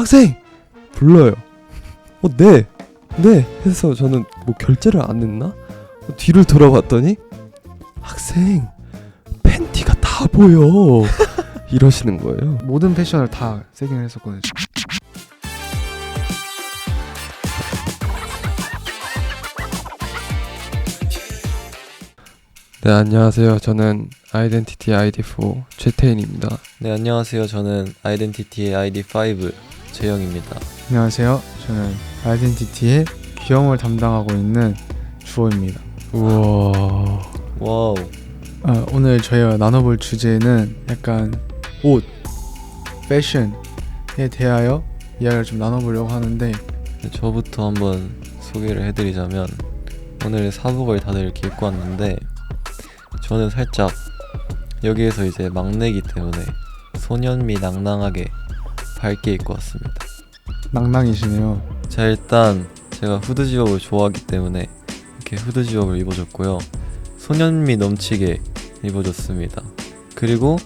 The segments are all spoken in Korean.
학생! 불러요. 네 해서 저는 뭐 결제를 안 했나? 뒤를 돌아봤더니 학생 팬티가 다 보여 이러시는 거예요. 모든 패션을 다 세깅을 했었거든요. 네, 안녕하세요. 저는 아이덴티티 ID4 최태인입니다. 네, 안녕하세요. 저는 아이덴티티의 ID5 재영입니다. 안녕하세요. 저는 아이덴티티의 귀여움을 담당하고 있는 주호입니다. 우와. 와우. 오늘 저희가 나눠볼 주제는 약간 옷, 패션에 대하여 이야기를 좀 나눠보려고 하는데, 네, 저부터 한번 소개를 해드리자면 오늘 사복을 다들 이렇게 입고 왔는데 저는 살짝 여기에서 이제 막내기 때문에 소년미 낭낭하게 밝게 입고 왔습니다. 낭낭이시네요. 자, 일단 제가 후드 집업을 좋아하기 때문에 이렇게 후드 집업을 입어줬고요. 소년미 넘치게 입어줬습니다. 그리고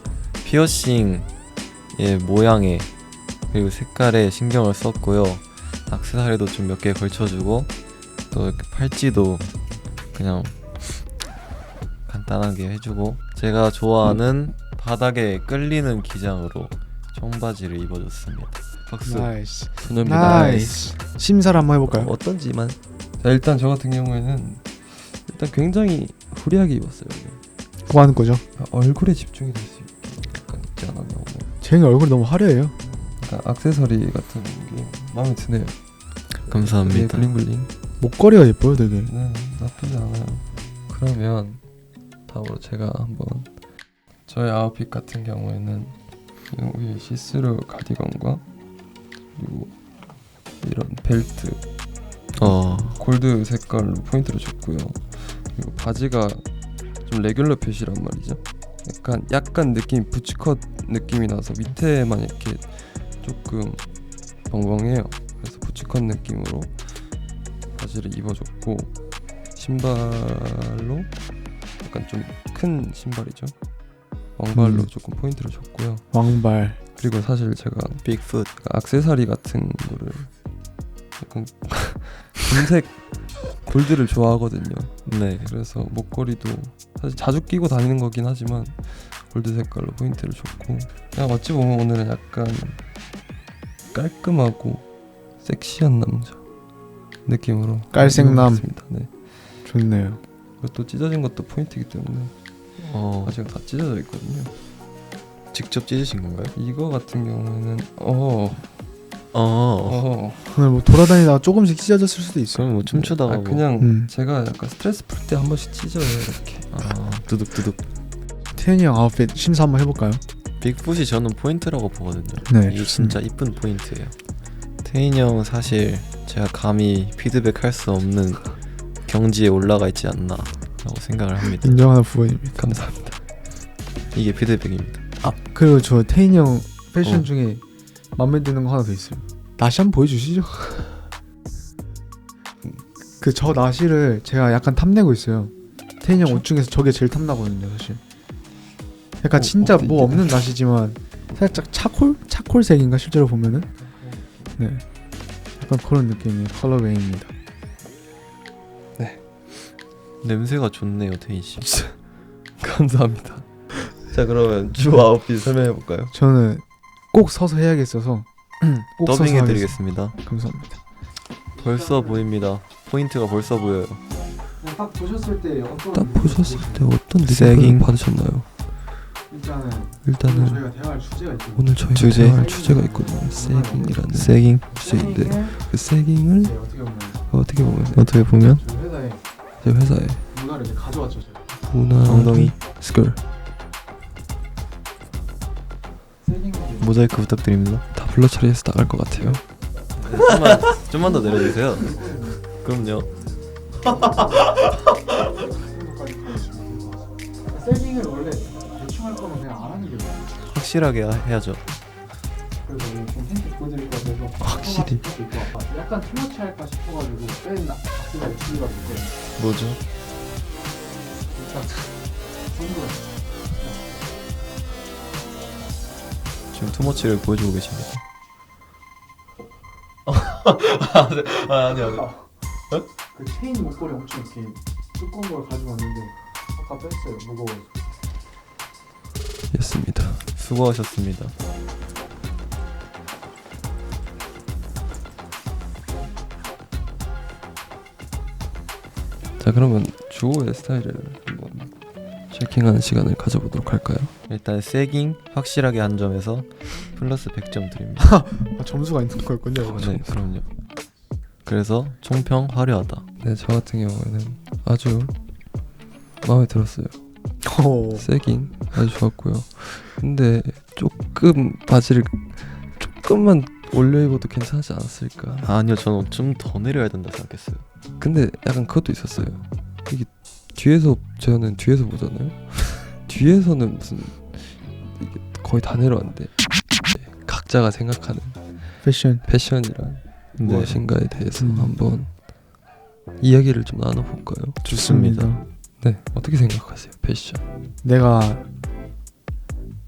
피어싱의 모양에 그리고 색깔에 신경을 썼고요. 액세서리도 좀 몇 개 걸쳐주고 또 이렇게 팔찌도 그냥 간단하게 해주고 제가 좋아하는 바닥에 끌리는 기장으로 청바지를 입어줬습니다. 박수. 나이스. 소녀입니다. 나이스. 심사를 한번 해볼까요? 어떤지만. 자, 일단 저 같은 경우에는 일단 굉장히 후리하게 입었어요. 뭐 하는 거죠? 얼굴에 집중이 될 수 있게 약간 있지 않았나 오늘. 제 얼굴이 너무 화려해요. 약간 액세서리 같은 게 마음에 드네요. 감사합니다. 블링블링. 목걸이가 예뻐요, 되게. 네, 나쁘지 않아요. 그러면 다음으로 제가 한번 저의 아웃핏 같은 경우에는 이 시스루 가디건과 그리고 이런 벨트 골드 색깔로 포인트를 줬고요. 그리고 바지가 좀 레귤러 핏이란 말이죠. 약간 느낌이 부츠컷 느낌이 나서 밑에만 이렇게 조금 벙벙해요. 그래서 부츠컷 느낌으로 바지를 입어줬고, 신발로 약간 좀 큰 신발이죠. 왕발로 조금 포인트를 줬고요. 왕발. 그리고 사실 제가 빅풋. 액세서리 같은 거를 약간 금색 골드를 좋아하거든요. 네. 그래서 목걸이도 사실 자주 끼고 다니는 거긴 하지만 골드 색깔로 포인트를 줬고, 그냥 어찌 보면 오늘은 약간 깔끔하고 섹시한 남자 느낌으로 깔색남. 네. 좋네요. 또 찢어진 것도 포인트이기 때문에 바지가 다 찢어져 있거든요. 직접 찢으신 건가요? 이거 같은 경우에는 오늘 뭐 돌아다니다가 조금씩 찢어졌을 수도 있어요. 그럼 뭐 춤추다가 뭐. 그냥 제가 약간 스트레스 풀 때 한 번씩 찢어요 이렇게. 두둑두둑. 태현이 형 아웃핏 심사 한번 해볼까요? 빅풋이 저는 포인트라고 보거든요. 네, 이게 진짜 이쁜 포인트예요. 태인이 형은 사실 제가 감히 피드백할 수 없는 경지에 올라가 있지 않나 라고 생각을 합니다. 인정하는 부분입니다. 감사합니다. 이게 피드백입니다. 그리고 저 태인이 형 패션 중에 마음에 드는 거 하나 더 있어요. 나시 한번 보여주시죠. 그 저 나시를 제가 약간 탐내고 있어요. 태인이 형 옷 중에서 저게 제일 탐나거든요, 사실. 약간 진짜 뭐 없는 나시지만 살짝 차콜색인가 실제로 보면은. 네, 약간 그런 느낌의 컬러웨이입니다. 냄새가 좋네요, 태인 씨. 감사합니다. 자, 그러면 주 아웃핏 설명해 볼까요? 저는 꼭 서서 해야겠어서 꼭 서서 더빙해드리겠습니다. 감사합니다. 벌써 보입니다. 포인트가 벌써 보여요. 딱 보셨을 때 딱 보셨을 때 어떤 세깅. 느낌을 받으셨나요? 일단은 저희가 대화할 주제가 있죠. 오늘 저희가 주제. 대화할 주제가 있거든요. 세깅이라는 세깅. 주제인데 그 세깅을 어떻게 보면 저희 회사에 제 회사의 문화를 이제 가져왔죠. 제가. 문화 엉덩이. 스컬 모자이크 부탁드립니다. 다 블러 처리해서 나갈 것 같아요. 좀만 더 내려주세요. 그럼요. 세깅을 원래 대충 할 거면 그냥 안 하는 게 나아요. 확실하게 해야죠. 그래서 오늘 좀 힌트 보여드릴 것 같아서 확실히. 약간 투머치 할까 싶어가지고 뺀 악세가 준비가 됐거든요. 뭐죠? 일단 선글라스. 지금 투머치를 보여주고 계십니다. 아니. 그 체인 목걸이 엄청 이렇게 두꺼운 걸 가지고 왔는데 아까 뺐어요. 무거워서. 였습니다. 수고하셨습니다. 자, 그러면 주호의 스타일을 한번 체킹하는 시간을 가져보도록 할까요? 일단 세깅 확실하게 한 점에서 플러스 100점 드립니다. 아, 점수가 있는 거였군요. 이거. 네, 그럼요. 그래서 총평 화려하다. 네, 저 같은 경우에는 아주 마음에 들었어요. 오. 세깅 아주 좋았고요. 근데 조금 바지를 조금만 올려 입어도 괜찮지 않았을까. 아니요, 저는 좀 더 내려야 된다 생각했어요. 근데 약간 그것도 있었어요. 이게 뒤에서 저는 뒤에서 보잖아요. 뒤에서는 무슨 이게 거의 다 내려왔는데 각자가 생각하는 패션이란 네. 무엇인가에 대해서 한번 이야기를 좀 나눠볼까요? 좋습니다. 네, 어떻게 생각하세요, 패션? 내가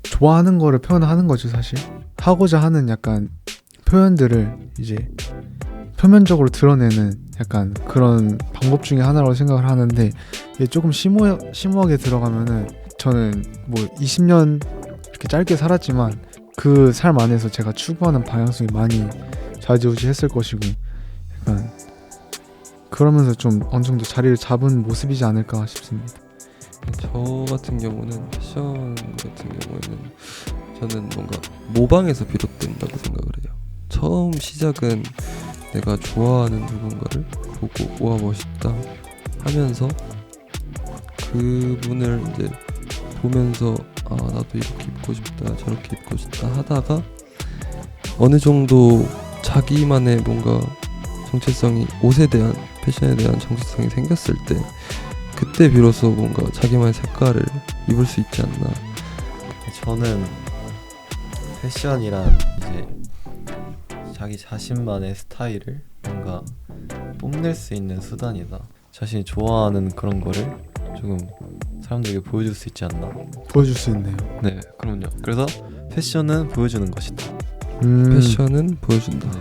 좋아하는 거를 표현하는 거죠, 사실. 하고자 하는 약간 표현들을 이제 표면적으로 드러내는 약간 그런 방법 중에 하나라고 생각을 하는데, 이게 조금 심오하게 들어가면은 저는 뭐 20년 이렇게 짧게 살았지만 그 삶 안에서 제가 추구하는 방향성이 많이 좌지우지했을 것이고, 약간 그러면서 좀 어느 정도 자리를 잡은 모습이지 않을까 싶습니다. 저 같은 경우는 패션 같은 경우에는 저는 뭔가 모방에서 비롯된다고 생각을 해요. 처음 시작은 내가 좋아하는 누군가를 보고 와 멋있다 하면서 그분을 이제 보면서 아 나도 이렇게 입고 싶다 저렇게 입고 싶다 하다가 어느 정도 자기만의 뭔가 정체성이 옷에 대한 패션에 대한 정체성이 생겼을 때 그때 비로소 뭔가 자기만의 색깔을 입을 수 있지 않나. 저는 패션이란 이제 자기 자신만의 스타일을 뭔가 뽐낼 수 있는 수단이다. 자신이 좋아하는 그런 거를 조금 사람들에게 보여줄 수 있지 않나. 보여줄 수 있네요. 네, 그럼요. 그래서 패션은 보여주는 것이다. 패션은 보여준다. 네.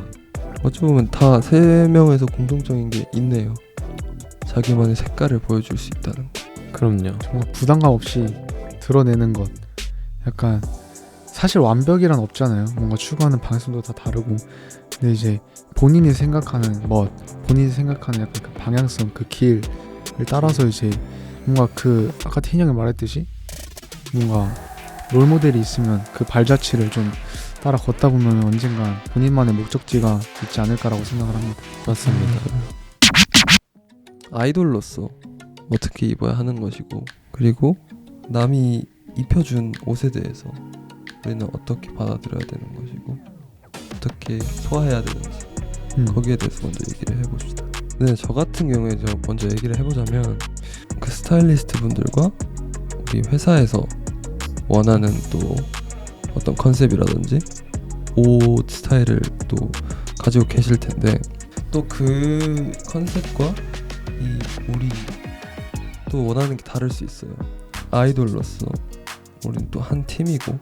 어찌 보면 다 세 명에서 공통적인 게 있네요. 자기만의 색깔을 보여줄 수 있다는 거. 그럼요. 정말 부담감 없이 드러내는 것. 약간 사실 완벽이란 없잖아요. 뭔가 추구하는 방향성도 다 다르고. 근데 이제 본인이 생각하는 멋, 본인이 생각하는 약간 그 방향성, 그 길을 따라서 이제 뭔가 그 아까 태인 형이 말했듯이 뭔가 롤모델이 있으면 그 발자취를 좀 따라 걷다 보면 언젠가 본인만의 목적지가 있지 않을까라고 생각을 합니다. 맞습니다. 아이돌로서 어떻게 입어야 하는 것이고 그리고 남이 입혀준 옷에 대해서 우리는 어떻게 받아들여야 되는 것이고 어떻게 소화해야 되는지 거기에 대해서 먼저 얘기를 해봅시다. 네, 저 같은 경우에 저 먼저 얘기를 해보자면 그 스타일리스트 분들과 우리 회사에서 원하는 또 어떤 컨셉이라든지 옷 스타일을 또 가지고 계실 텐데 또 그 컨셉과 이 우리 또 원하는 게 다를 수 있어요. 아이돌로서 우리는 또 한 팀이고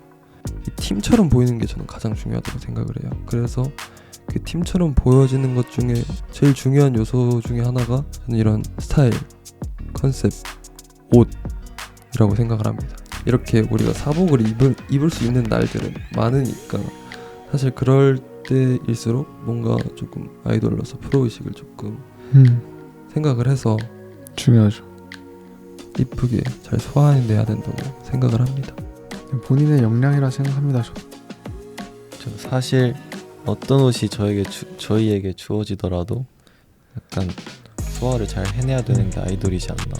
이 팀처럼 보이는 게 저는 가장 중요하다고 생각을 해요. 그래서 그 팀처럼 보여지는 것 중에 제일 중요한 요소 중에 하나가 저는 이런 스타일, 컨셉, 옷이라고 생각을 합니다. 이렇게 우리가 사복을 입을 수 있는 날들은 많으니까 사실 그럴 때일수록 뭔가 조금 아이돌로서 프로의식을 조금 생각을 해서 중요하죠. 이쁘게 잘 소화해내야 된다고 생각을 합니다. 본인의 역량이라 생각합니다. 저 사실 어떤 옷이 저희에게 주어지더라도 약간 소화를 잘 해내야 되는 게 아이돌이지 않나.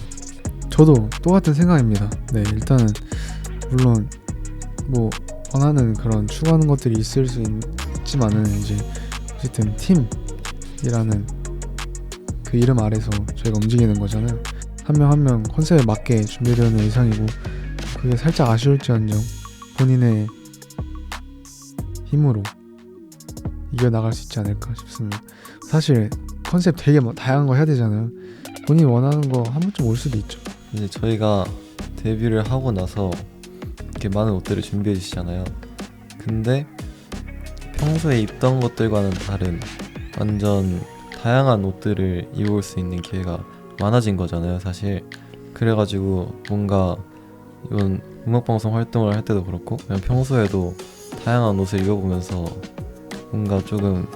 저도 똑같은 생각입니다. 네, 일단은 물론 뭐 원하는 그런 추구하는 것들이 있을 수 있지만은 이제 어쨌든 팀이라는 그 이름 아래서 저희가 움직이는 거잖아요. 한 명 한 명 컨셉에 맞게 준비되는 의상이고 그게 살짝 아쉬울지언정 본인의 힘으로 이겨나갈 수 있지 않을까 싶습니다. 사실 컨셉 되게 다양한 거 해야 되잖아요. 본인이 원하는 거 한 번쯤 올 수도 있죠. 이제 저희가 데뷔를 하고 나서 이렇게 많은 옷들을 준비해 주시잖아요. 근데 평소에 입던 것들과는 다른 완전 다양한 옷들을 입을 수 있는 기회가 많아진 거잖아요, 사실. 그래가지고 뭔가 이번 음악방송 활동을 할 때도 그렇고 그냥 평소에도 다양한 옷을 입어보면서 뭔가 조금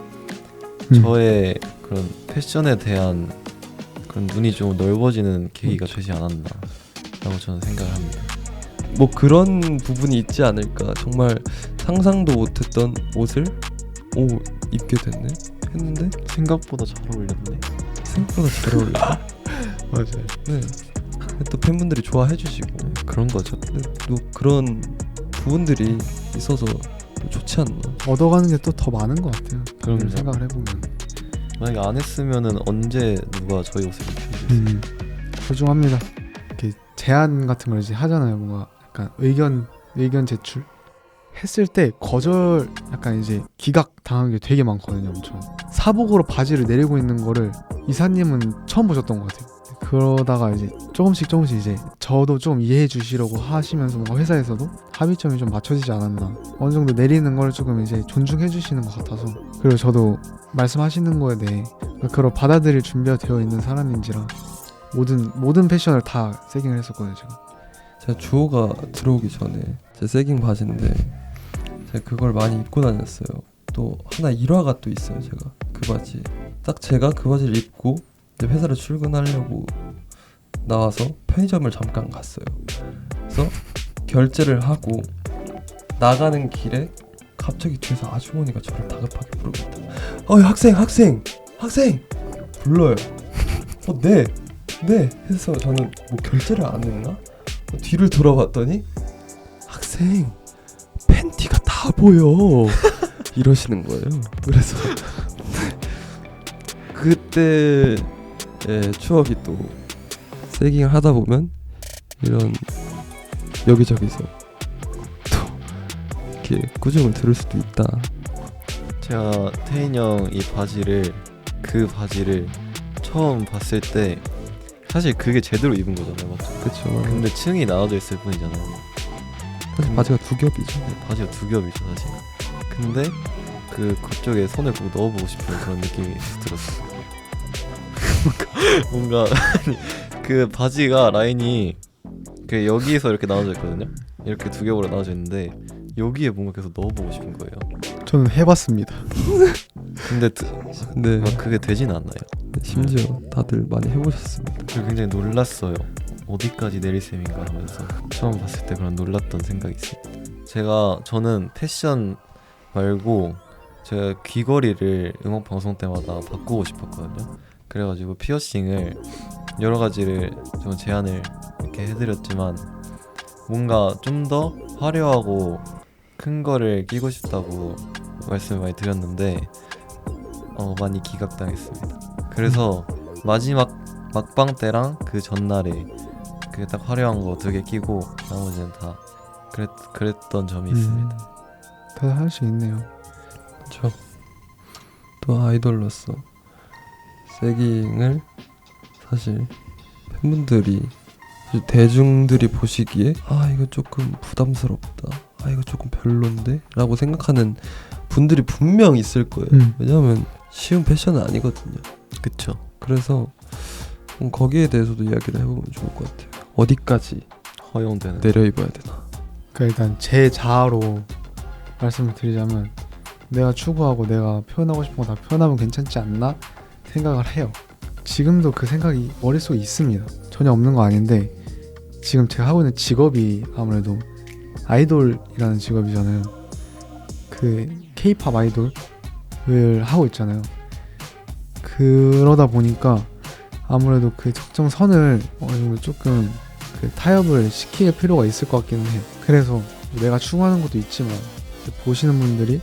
저의 그런 패션에 대한 그런 눈이 좀 넓어지는 계기가 되지 않았나라고 저는 생각을 합니다. 뭐 그런 부분이 있지 않을까. 정말 상상도 못했던 옷을 입게 됐네 했는데 생각보다 잘 어울렸네. 생각보다 잘 어울려. 맞아요. 네. 또 팬분들이 좋아해 주시고 그런 거죠. 또 그런 부분들이 있어서 또 좋지 않나. 얻어가는 게 또 더 많은 것 같아요. 그럼요. 생각을 해보면. 만약에 안 했으면은 언제 누가 저희 옷을 입혀주겠어요. 소중합니다. 이렇게 제안 같은 걸 이제 하잖아요. 뭔가 약간 의견 제출 했을 때 거절 약간 이제 기각 당한 게 되게 많거든요. 엄청 사복으로 바지를 내리고 있는 거를 이사님은 처음 보셨던 것 같아요. 그러다가 이제 조금씩 이제 저도 좀 이해해 주시려고 하시면서 뭔가 회사에서도 합의점이 좀 맞춰지지 않았나. 어느 정도 내리는 걸 조금 이제 존중해 주시는 것 같아서, 그리고 저도 말씀하시는 거에 대해 그걸 받아들일 준비가 되어 있는 사람인지라 모든 패션을 다 세깅을 했었거든요. 제가 주호가 들어오기 전에 제 세깅 바지인데 제가 그걸 많이 입고 다녔어요. 또 하나 일화가 또 있어요. 제가 그 바지 딱 제가 그 바지를 입고 이제 회사를 출근하려고 나와서 편의점을 잠깐 갔어요. 그래서 결제를 하고 나가는 길에 갑자기 뒤에서 아주머니가 저를 다급하게 부르겠다. 학생 불러요. 네 해서 저는 뭐 결제를 안 했나? 뒤를 돌아봤더니 학생 팬티가 다 보여 이러시는 거예요. 그래서 그때의 추억이 또 세깅을 하다 보면 이런 여기저기서 또 이렇게 꾸중을 들을 수도 있다. 제가 태인 형 그 바지를 처음 봤을 때 사실 그게 제대로 입은 거잖아요, 맞죠? 그쵸. 근데 층이 나눠져 있을 뿐이잖아요. 사실 바지가 두 겹이죠. 바지가 두 겹이죠, 사실. 근데 그쪽에 손을 꼭 넣어보고 싶은 그런 느낌이 들었어요. 뭔가 그 바지가 라인이 그 여기에서 이렇게 나눠져 있거든요. 이렇게 두 겹으로 나눠져 있는데 여기에 뭔가 계속 넣어보고 싶은 거예요. 저는 해봤습니다. 근데 근데 막 그게 되진 않아요. 심지어 다들 많이 해보셨습니다. 그리고 굉장히 놀랐어요. 어디까지 내릴 셈인가 하면서 처음 봤을 때 그런 놀랐던 생각이 있습니다. 저는 패션 말고 제가 귀걸이를 음악 방송 때마다 바꾸고 싶었거든요. 그래가지고 피어싱을 여러 가지를 좀 제안을 이렇게 해드렸지만 뭔가 좀 더 화려하고 큰 거를 끼고 싶다고 말씀을 많이 드렸는데 많이 기각당했습니다. 그래서 마지막 막방 때랑 그 전날에 그 딱 화려한 거 2개 끼고 나머지는 다 그랬던 점이 있습니다. 다들 하나씩 있네요. 그렇죠. 또 아이돌로서 세깅을 사실 팬분들이 대중들이 보시기에 이거 조금 부담스럽다, 이거 조금 별론데 라고 생각하는 분들이 분명 있을 거예요. 왜냐하면 쉬운 패션은 아니거든요. 그쵸. 그래서 거기에 대해서도 이야기를 해보면 좋을 것 같아요. 어디까지 허용되는 내려 입어야 되나. 그러니까 일단 제 자아로 말씀을 드리자면 내가 추구하고 내가 표현하고 싶은 거 다 표현하면 괜찮지 않나 생각을 해요. 지금도 그 생각이 머릿속에 있습니다. 전혀 없는 거 아닌데 지금 제가 하고 있는 직업이 아무래도 아이돌이라는 직업이잖아요. 그 K-팝 아이돌을 하고 있잖아요. 그러다 보니까 아무래도 그 적정 선을 어느 정도 조금 그 타협을 시킬 필요가 있을 것 같기는 해요. 그래서 내가 추구하는 것도 있지만 보시는 분들이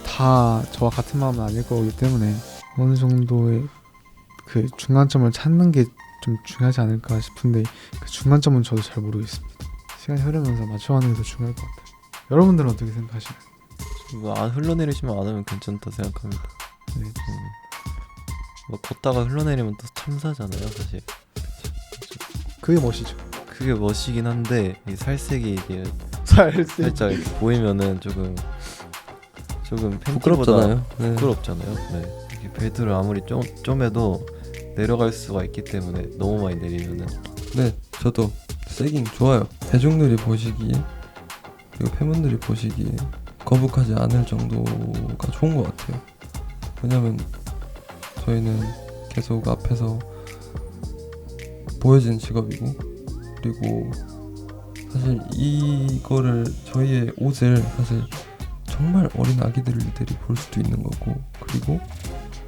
다 저와 같은 마음은 아닐 거기 때문에 어느 정도의 그 중간점을 찾는 게 좀 중요하지 않을까 싶은데 그 중간점은 저도 잘 모르겠습니다. 시간이 흐르면서 맞춰가는 게 더 중요할 것 같아요. 여러분들은 어떻게 생각하시나요? 안 흘러내리지만 않으면 괜찮다 생각합니다. 네. 뭐 걷다가 흘러내리면 또 참사잖아요, 사실. 그게 멋이죠. 그게 멋이긴 한데 이 살색이 이게 살색. 살짝 이렇게 보이면은 조금 팬티보다 부끄럽잖아요. 네. 부끄럽잖아요. 네. 이게 벨트를 아무리 쪼매도 내려갈 수가 있기 때문에 너무 많이 내리면은 네, 저도 세깅 좋아요. 대중들이 보시기에 그리고 팬분들이 보시기에 거북하지 않을 정도가 좋은 것 같아요. 왜냐면 저희는 계속 앞에서 보여지는 직업이고, 그리고 사실 이거를 저희의 옷을 사실 정말 어린 아기들이 볼 수도 있는 거고, 그리고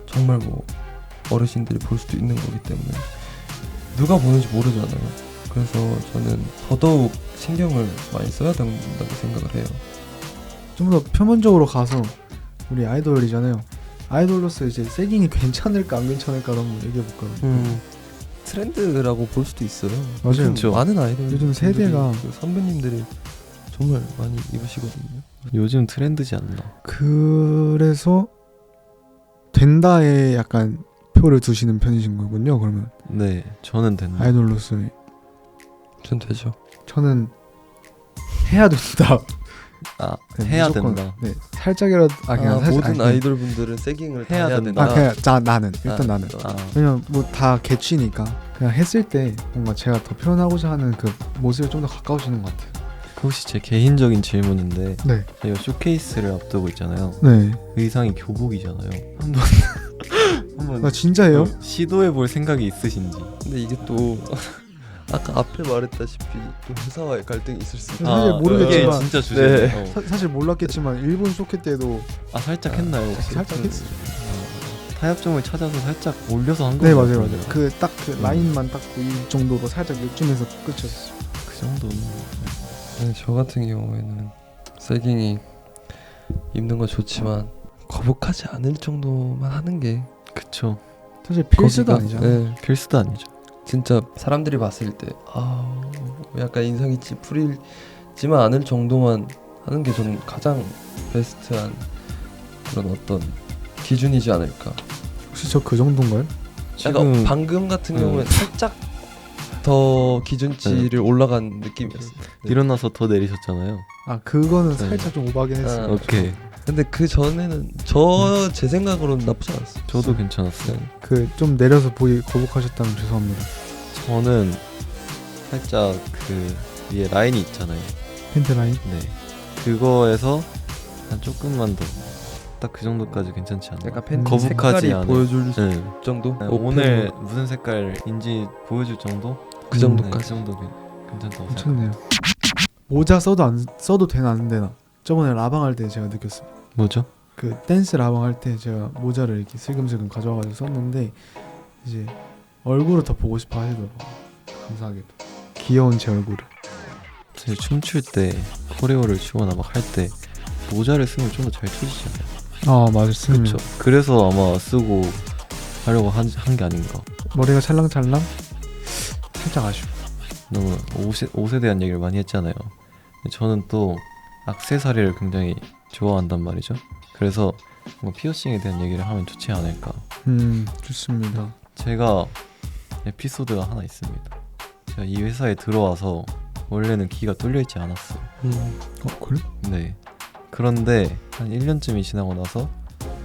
정말 뭐 어르신들이 볼 수도 있는 거기 때문에 누가 보는지 모르잖아요. 그래서 저는 더더욱 신경을 많이 써야 된다고 생각을 해요. 좀 더 표면적으로 가서 우리 아이돌이잖아요. 아이돌로서 이제 세깅이 괜찮을까 안 괜찮을까 한번 얘기해 볼까요? 트렌드라고 볼 수도 있어요. 맞아요. 그쵸. 많은 아이돌 요즘 세대가 선배님들이 정말 많이 입으시거든요. 요즘 트렌드지 않나. 그래서 된다에 약간 표를 두시는 편이신 거군요. 그러면 네, 저는 된다. 아이돌로서 전 되죠. 저는 해야 된다. 아, 네, 해야 무조건, 된다. 네, 살짝이라도 그냥 사실 모든 아니, 아이돌 분들은 세깅을 다 해야 해야 된다. 된다. 그냥 나는 일단 나는 아, 왜냐면 뭐 다 개취니까 그냥 했을 때 뭔가 제가 더 표현하고자 하는 그 모습에 좀 더 가까워지는 것 같아요. 그 혹시 제 개인적인 질문인데 네, 저희가 쇼케이스를 앞두고 있잖아요. 네. 의상이 교복이잖아요. 한번 나 진짜예요? 시도해 볼 생각이 있으신지. 근데 이게 또 아까 앞에 말했다시피 또 회사와의 갈등이 있을 수 있어요. 사실 모르겠지만 이게 진짜 주제예요. 사실 몰랐겠지만 일본 쇼케 때도 아, 살짝 했나요? 혹시? 살짝 했어요. 타협점을 찾아서 살짝 올려서 한 네 거 맞아요 같은데요. 맞아요. 그 딱 그 라인만 딱 보일 정도로 살짝 요쯤에서 끝이었어요. 그 정도는 네, 저 같은 경우에는 세깅이 입는 거 좋지만 거북하지 않을 정도만 하는 게 그쵸. 사실 필수도 거기가- 아니잖아요. 네, 필수도 아니죠. 진짜 사람들이 봤을 때 약간 인상이 찌푸리지만 않을 정도만 하는 게 저는 가장 베스트한 그런 어떤 기준이지 않을까. 혹시 저 그 정도인가요? 약간 지금 방금 같은 경우에 살짝 더 기준치를 올라간 느낌이었어요. 네. 일어나서 더 내리셨잖아요. 아 그거는 네. 살짝 좀 오버하긴 했어요. 오케이. 근데 그 전에는 제 생각으로는 나쁘지 않았어요. 저도 괜찮았어요. 네. 그 좀 내려서 보이 거북하셨다면 죄송합니다. 저는 살짝 그 위에 라인이 있잖아요. 팬트 라인. 네. 그거에서 한 조금만 더. 딱 그 정도까지 괜찮지 않나. 약간 팬 거북하지 색깔이 않은. 보여줄 네. 정도? 오늘 무슨 색깔인지 보여줄 정도? 그 네, 정도까지. 그 정도 괜찮다고 괜찮네요. 모자 써도 되나 안 되나? 저번에 라방 할 때 제가 느꼈어요. 뭐죠? 그 댄스 라방 할 때 제가 모자를 이렇게 슬금슬금 가져와가지고 썼는데 이제 얼굴을 더 보고 싶어 하시더라고요. 감사하게도 귀여운 제 얼굴을. 사실 춤출 때 코레오를 추거나 막 할 때 모자를 쓰면 좀 더 잘 추지잖아요. 아 맞습니다. 그렇죠. 그래서 아마 쓰고 하려고 한 게 아닌가. 머리가 찰랑찰랑 살짝 아쉬워. 너무 옷에 대한 얘기를 많이 했잖아요. 근데 저는 또 액세서리를 굉장히 좋아한단 말이죠. 그래서 뭔가 피어싱에 대한 얘기를 하면 좋지 않을까. 좋습니다. 제가 에피소드가 하나 있습니다. 제가 이 회사에 들어와서 원래는 귀가 뚫려 있지 않았어요. 그래? 네. 그런데 한 1년쯤이 지나고 나서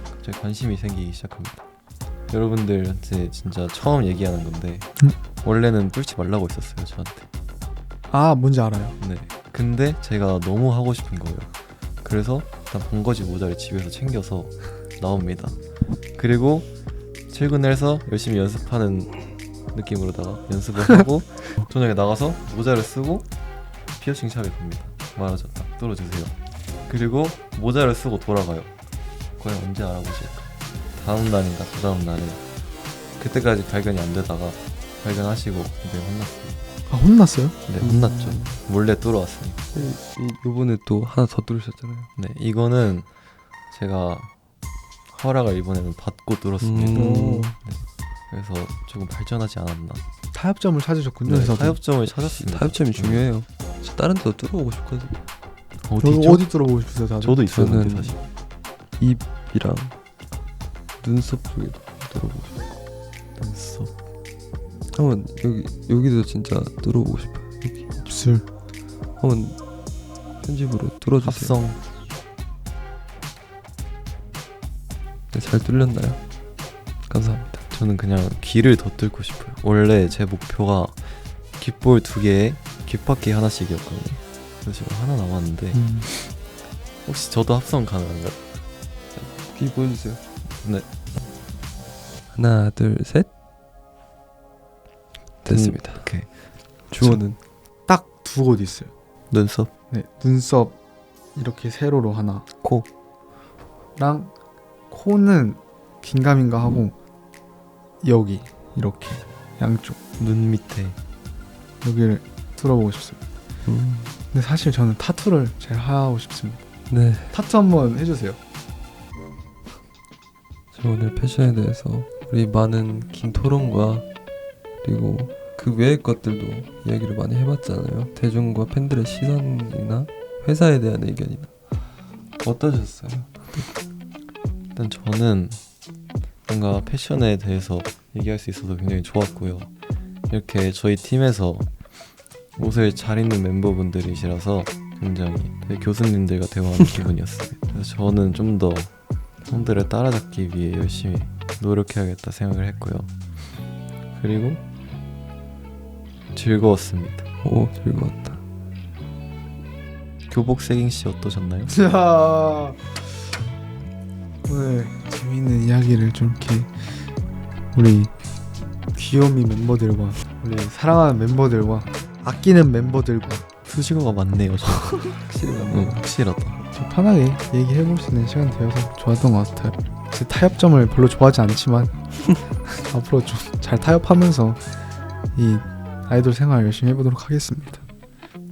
갑자기 관심이 생기기 시작합니다. 여러분들한테 진짜 처음 얘기하는 건데 원래는 뚫지 말라고 했었어요, 저한테. 아 뭔지 알아요. 네. 근데 제가 너무 하고 싶은 거예요. 그래서 일단 번거지 모자를 집에서 챙겨서 나옵니다. 그리고 출근해서 열심히 연습하는 느낌으로다가 연습을 하고 저녁에 나가서 모자를 쓰고 피어싱 샵에 갑니다. 말하죠. 딱 뚫어주세요. 그리고 모자를 쓰고 돌아가요. 과연 언제 알아보실까? 다음 날인가 다다음 날에 그때까지 발견이 안 되다가 발견하시고 이제 혼났어요. 아 혼났어요? 네, 혼났죠. 몰래 뚫어왔으니까. 요번에 또 하나 더 뚫으셨잖아요. 네, 이거는 제가 허락을 이번에는 받고 뚫었습니다. 음. 그래서 조금 발전하지 않았나. 타협점을 찾으셨군요. 네, 그래서 타협점을 찾았습니다. 타협점이 중요해요. 저 다른 데도 뚫어보고 싶거든요. 어디죠? 어디 들어보고 싶으세요, 다들? 저도 있었는데 저는 사실. 입이랑 눈썹 쪽에도 뚫어보고 싶어요. 눈썹. 한번 여기도 진짜 뚫어보고 싶어요. 여기 입술. 한번 편집으로 뚫어주세요. 합성. 네, 잘 뚫렸나요? 감사합니다. 저는 그냥 귀를 더 뚫고 싶어요. 원래 제 목표가 귓볼 2개에 귓바퀴 하나씩이었거든요. 그래서 지금 하나 남았는데 혹시 저도 합성 가능한가요? 귀 보여주세요. 네. 하나 둘 셋. 됐습니다. 오케이. 주어는 딱 두 곳 있어요. 눈썹, 네, 눈썹 이렇게 세로로 하나. 코. 랑 코는 긴가민가 하고 여기 이렇게 양쪽 눈 밑에. 여기를 뚫어보고 싶습니다. 근데 사실 저는 타투를 제일 하고 싶습니다. 네. 타투 한번 해주세요. 저 오늘 패션에 대해서 우리 많은 긴 토론과 그리고 그 외의 것들도 이야기를 많이 해봤잖아요. 대중과 팬들의 시선이나 회사에 대한 의견이나 어떠셨어요? 일단 저는 뭔가 패션에 대해서 얘기할 수 있어서 굉장히 좋았고요. 이렇게 저희 팀에서 옷을 잘 입는 멤버분들이시라서 굉장히 되게 교수님들과 대화하는 기분이었어요. 그래서 저는 좀 더 형들을 따라잡기 위해 열심히 노력해야겠다 생각을 했고요. 그리고 즐거웠습니다. 오, 즐거웠다. 교복 세깅씨 어떠셨나요? 자, 오늘 재미있는 이야기를 좀 이렇게 우리 귀요미 멤버들과 우리 사랑하는 멤버들과 아끼는 멤버들과 수식어가 많네요. 저. 확실히 응, 확실하다. 좀 편하게 얘기해볼 수 있는 시간 되어서 좋았던 것 같아요. 제 타협점을 별로 좋아하지 않지만 앞으로 좀 잘 타협하면서 이 아이돌 생활 열심히 해보도록 하겠습니다.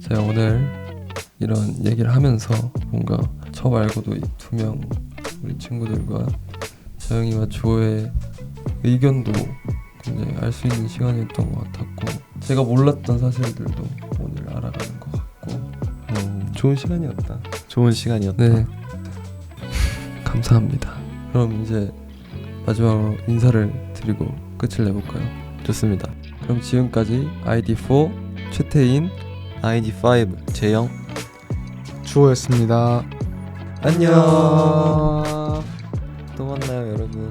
제가 오늘 이런 얘기를 하면서 뭔가 저 말고도 이 2명 우리 친구들과 자영이와 주호의 의견도 굉장히 알 수 있는 시간이었던 것 같았고 제가 몰랐던 사실들도 오늘 알아가는 것 같고 좋은 시간이었다. 좋은 시간이었다. 네. 감사합니다. 그럼 이제 마지막으로 인사를 드리고 끝을 내볼까요? 좋습니다. 그럼 지금까지 ID4 최태인 ID5 재영 주호였습니다. 안녕. 또 만나요 여러분.